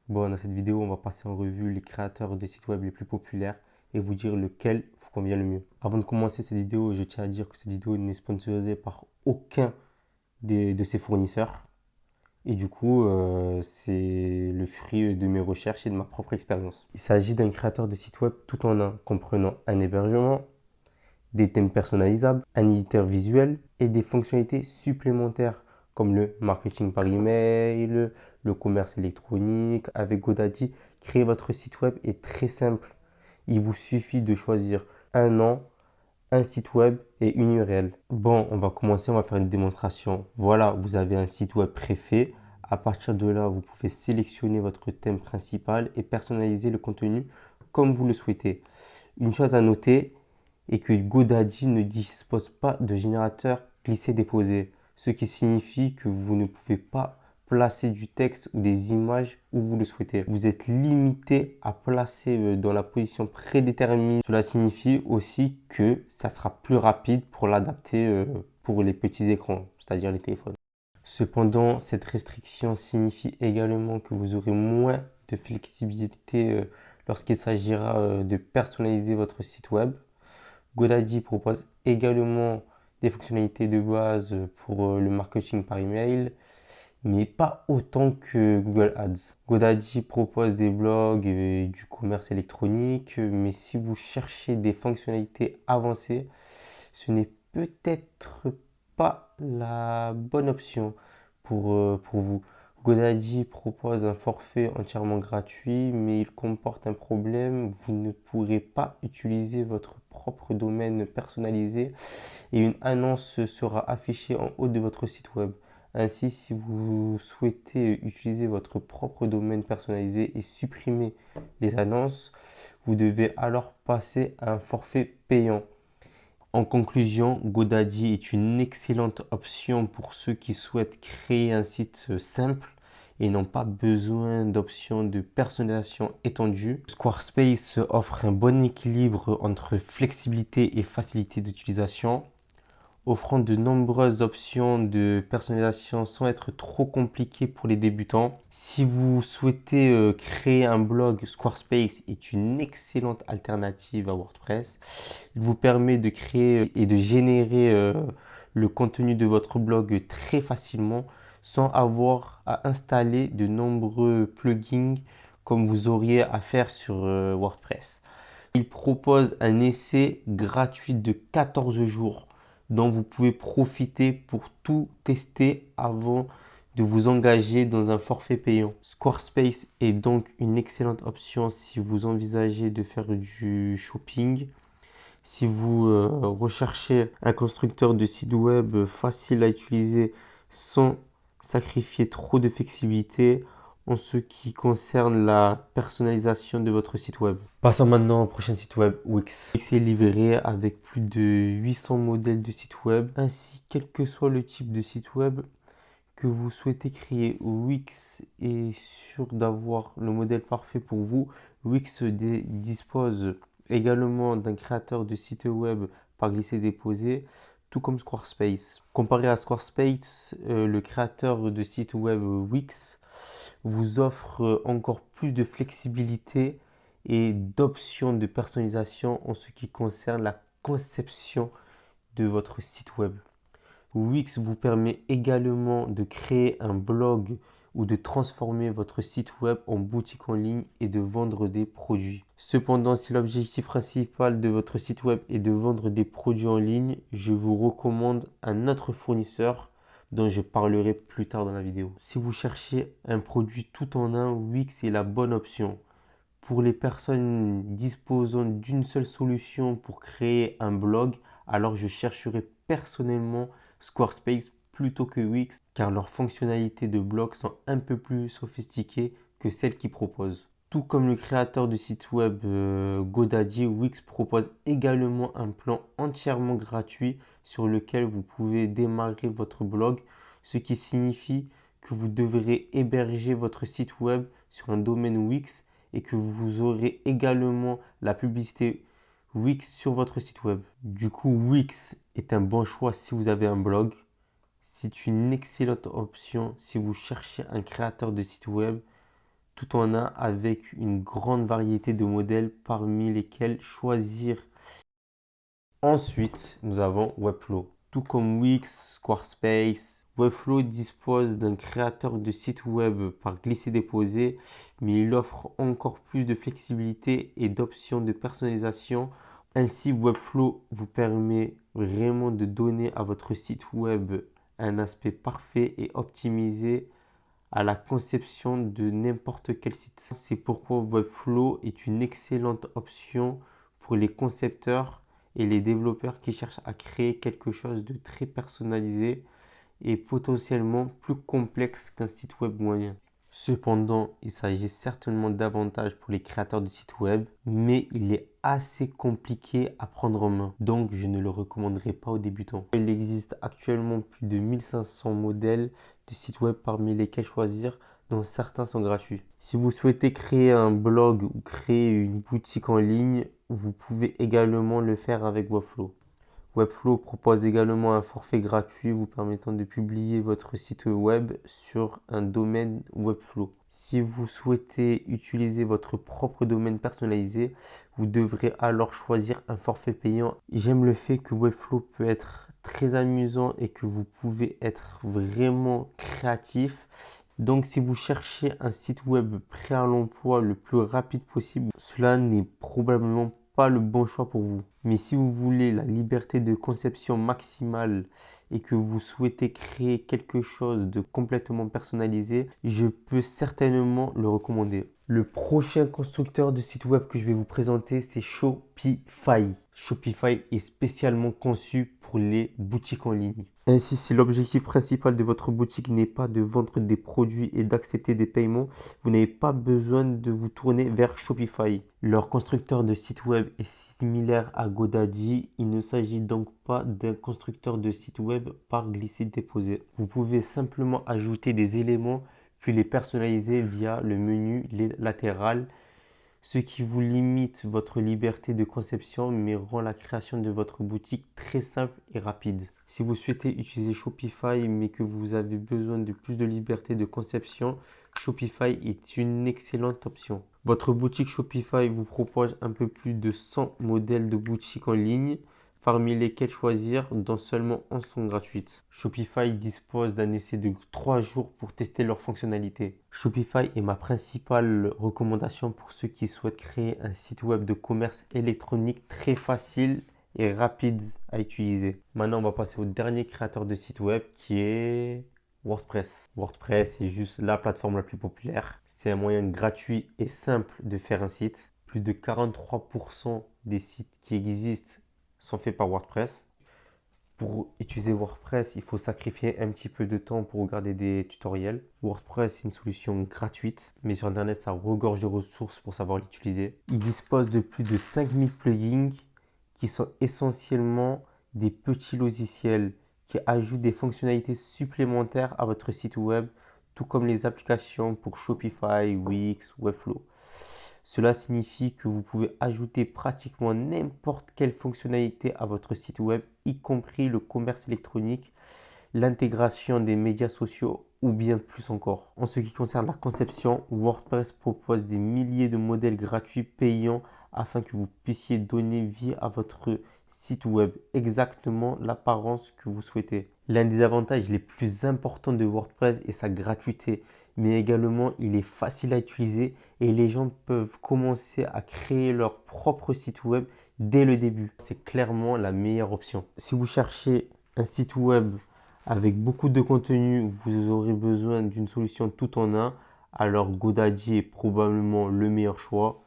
Bon, dans cette vidéo, on va passer en revue les créateurs de sites web les plus populaires et vous dire lequel vous convient le mieux. Avant de commencer cette vidéo, je tiens à dire que cette vidéo n'est sponsorisée par aucun de ces fournisseurs. Et du coup, c'est le fruit de mes recherches et de ma propre expérience. Il s'agit d'un créateur de site web tout en un, comprenant un hébergement, des thèmes personnalisables, un éditeur visuel et des fonctionnalités supplémentaires comme le marketing par email, le commerce électronique. Avec GoDaddy, créer votre site web est très simple. Il vous suffit de choisir un nom, un site web et une URL. Bon, on va commencer, on va faire une démonstration. Voilà, vous avez un site web préfet. À partir de là, vous pouvez sélectionner votre thème principal et personnaliser le contenu comme vous le souhaitez. Une chose à noter est que GoDaddy ne dispose pas de générateur glisser-déposer, ce qui signifie que vous ne pouvez pas placer du texte ou des images où vous le souhaitez. Vous êtes limité à placer dans la position prédéterminée. Cela signifie aussi que ça sera plus rapide pour l'adapter pour les petits écrans, c'est-à-dire les téléphones. Cependant, cette restriction signifie également que vous aurez moins de flexibilité lorsqu'il s'agira de personnaliser votre site web. GoDaddy propose également des fonctionnalités de base pour le marketing par email, mais pas autant que Google Ads. GoDaddy propose des blogs et du commerce électronique, mais si vous cherchez des fonctionnalités avancées, ce n'est peut-être pas la bonne option pour vous. GoDaddy propose un forfait entièrement gratuit, mais il comporte un problème. Vous ne pourrez pas utiliser votre propre domaine personnalisé et une annonce sera affichée en haut de votre site web. Ainsi, si vous souhaitez utiliser votre propre domaine personnalisé et supprimer les annonces, vous devez alors passer à un forfait payant. En conclusion, GoDaddy est une excellente option pour ceux qui souhaitent créer un site simple et n'ont pas besoin d'options de personnalisation étendues. Squarespace offre un bon équilibre entre flexibilité et facilité d'utilisation, offrant de nombreuses options de personnalisation sans être trop compliqué pour les débutants. Si vous souhaitez créer un blog, Squarespace est une excellente alternative à WordPress. Il vous permet de créer et de générer le contenu de votre blog très facilement sans avoir à installer de nombreux plugins comme vous auriez à faire sur WordPress. Il propose un essai gratuit de 14 jours dont vous pouvez profiter pour tout tester avant de vous engager dans un forfait payant. Squarespace est donc une excellente option si vous envisagez de faire du shopping. Si vous recherchez un constructeur de site web facile à utiliser sans sacrifier trop de flexibilité en ce qui concerne la personnalisation de votre site web. Passons maintenant au prochain site web, Wix. Wix est livré avec plus de 800 modèles de sites web. Ainsi, quel que soit le type de site web que vous souhaitez créer, Wix est sûr d'avoir le modèle parfait pour vous. Wix dispose également d'un créateur de site web par glisser-déposer, tout comme Squarespace. Comparé à Squarespace, le créateur de site web Wix vous offre encore plus de flexibilité et d'options de personnalisation en ce qui concerne la conception de votre site web. Wix vous permet également de créer un blog ou de transformer votre site web en boutique en ligne et de vendre des produits. Cependant, si l'objectif principal de votre site web est de vendre des produits en ligne, je vous recommande un autre fournisseur dont je parlerai plus tard dans la vidéo. Si vous cherchez un produit tout en un, Wix est la bonne option. Pour les personnes disposant d'une seule solution pour créer un blog, alors je chercherai personnellement Squarespace plutôt que Wix car leurs fonctionnalités de blog sont un peu plus sophistiquées que celles qu'ils proposent. Tout comme le créateur de site web GoDaddy, Wix propose également un plan entièrement gratuit sur lequel vous pouvez démarrer votre blog, ce qui signifie que vous devrez héberger votre site web sur un domaine Wix et que vous aurez également la publicité Wix sur votre site web. Du coup, Wix est un bon choix si vous avez un blog. C'est une excellente option si vous cherchez un créateur de site web tout en un avec une grande variété de modèles parmi lesquels choisir. Ensuite, nous avons Webflow. Tout comme Wix, Squarespace, Webflow dispose d'un créateur de site web par glisser-déposer, mais il offre encore plus de flexibilité et d'options de personnalisation. Ainsi, Webflow vous permet vraiment de donner à votre site web un aspect parfait et optimisé à la conception de n'importe quel site. C'est pourquoi Webflow est une excellente option pour les concepteurs et les développeurs qui cherchent à créer quelque chose de très personnalisé et potentiellement plus complexe qu'un site web moyen. Cependant, il s'agit certainement d'avantages pour les créateurs de sites web, mais il est assez compliqué à prendre en main. Donc, je ne le recommanderais pas aux débutants. Il existe actuellement plus de 1500 modèles de sites web parmi lesquels choisir, dont certains sont gratuits. Si vous souhaitez créer un blog ou créer une boutique en ligne, vous pouvez également le faire avec Webflow. Webflow propose également un forfait gratuit vous permettant de publier votre site web sur un domaine Webflow. Si vous souhaitez utiliser votre propre domaine personnalisé, vous devrez alors choisir un forfait payant. J'aime le fait que Webflow peut être très amusant et que vous pouvez être vraiment créatif. Donc si vous cherchez un site web prêt à l'emploi le plus rapide possible, cela n'est probablement pas le bon choix pour vous. Mais si vous voulez la liberté de conception maximale et que vous souhaitez créer quelque chose de complètement personnalisé, je peux certainement le recommander. Le prochain constructeur de site web que je vais vous présenter, c'est Shopify. Shopify est spécialement conçu pour les boutiques en ligne. Ainsi, si l'objectif principal de votre boutique n'est pas de vendre des produits et d'accepter des paiements, vous n'avez pas besoin de vous tourner vers Shopify. Leur constructeur de site web est similaire à GoDaddy. Il ne s'agit donc pas d'un constructeur de site web par glisser-déposer. Vous pouvez simplement ajouter des éléments puis les personnaliser via le menu latéral, ce qui vous limite votre liberté de conception mais rend la création de votre boutique très simple et rapide. Si vous souhaitez utiliser Shopify mais que vous avez besoin de plus de liberté de conception, Shopify est une excellente option. Votre boutique Shopify vous propose un peu plus de 100 modèles de boutiques en ligne, parmi lesquels choisir, dont seulement 11 sont gratuites. Shopify dispose d'un essai de 3 jours pour tester leurs fonctionnalités. Shopify est ma principale recommandation pour ceux qui souhaitent créer un site web de commerce électronique très facile et rapide à utiliser. Maintenant, on va passer au dernier créateur de site web qui est WordPress. WordPress est juste la plateforme la plus populaire. C'est un moyen gratuit et simple de faire un site. Plus de 43% des sites qui existent sont faits par WordPress. Pour utiliser WordPress, il faut sacrifier un petit peu de temps pour regarder des tutoriels. WordPress, c'est une solution gratuite, mais sur Internet, ça regorge de ressources pour savoir l'utiliser. Il dispose de plus de 5000 plugins qui sont essentiellement des petits logiciels qui ajoutent des fonctionnalités supplémentaires à votre site web, tout comme les applications pour Shopify, Wix, Webflow. Cela signifie que vous pouvez ajouter pratiquement n'importe quelle fonctionnalité à votre site web, y compris le commerce électronique, l'intégration des médias sociaux ou bien plus encore. En ce qui concerne la conception, WordPress propose des milliers de modèles gratuits payants afin que vous puissiez donner vie à votre site web exactement l'apparence que vous souhaitez. L'un des avantages les plus importants de WordPress est sa gratuité, mais également il est facile à utiliser et les gens peuvent commencer à créer leur propre site web dès le début. C'est clairement la meilleure option. Si vous cherchez un site web avec beaucoup de contenu, vous aurez besoin d'une solution tout en un, alors GoDaddy est probablement le meilleur choix.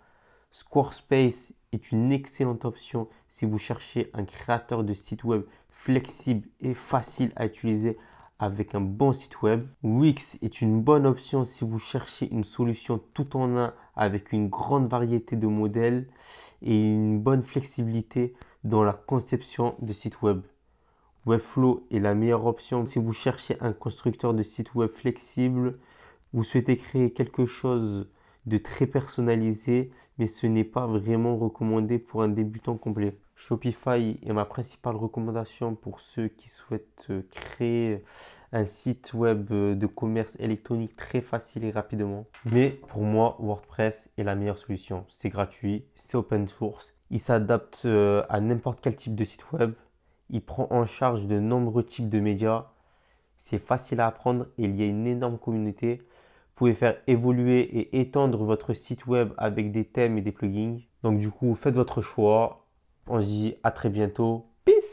Squarespace est une excellente option si vous cherchez un créateur de site web flexible et facile à utiliser avec un bon site web. Wix est une bonne option si vous cherchez une solution tout en un avec une grande variété de modèles et une bonne flexibilité dans la conception de sites web. Webflow est la meilleure option si vous cherchez un constructeur de site web flexible, vous souhaitez créer quelque chose de très personnalisé, mais ce n'est pas vraiment recommandé pour un débutant complet. Shopify est ma principale recommandation pour ceux qui souhaitent créer un site web de commerce électronique très facile et rapidement. Mais pour moi, WordPress est la meilleure solution. C'est gratuit, c'est open source. Il s'adapte à n'importe quel type de site web. Il prend en charge de nombreux types de médias. C'est facile à apprendre et il y a une énorme communauté. Vous pouvez faire évoluer et étendre votre site web avec des thèmes et des plugins. Donc du coup, faites votre choix. On se dit à très bientôt. Peace!